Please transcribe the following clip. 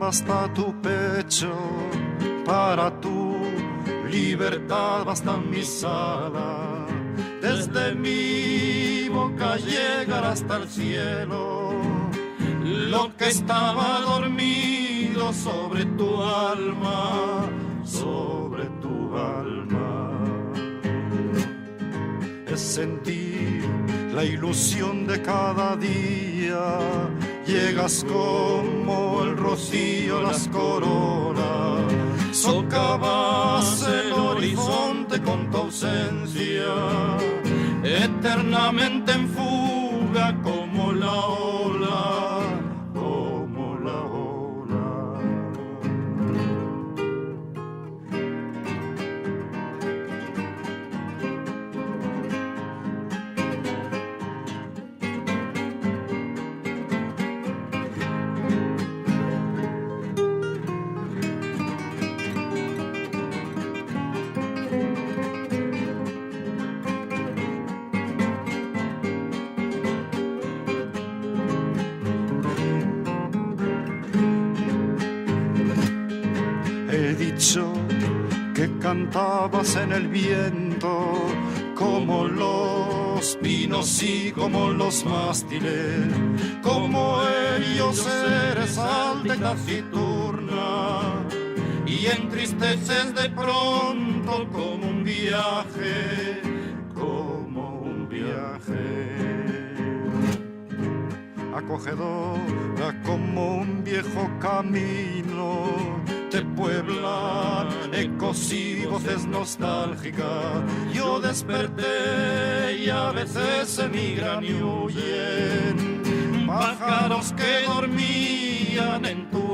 hasta tu pecho, para tu libertad bastan mis alas. Desde mi boca llegar hasta el cielo, lo que estaba dormido sobre tu alma, sobre tu alma. Es sentir la ilusión de cada día, llegas como el rocío, las coronas, socavas el horizonte con tu ausencia, eternamente en fuga como la ola, como la ola. He dicho que cantabas en el viento, como los pinos y como los mástiles, como ellos eres alta y taciturna, y entristeces de pronto como un viaje, como un viaje. Acogedora como un viejo camino, te pueblan ecos y voces nostálgicas. Yo desperté y a veces emigran y huyen pájaros que dormían en tu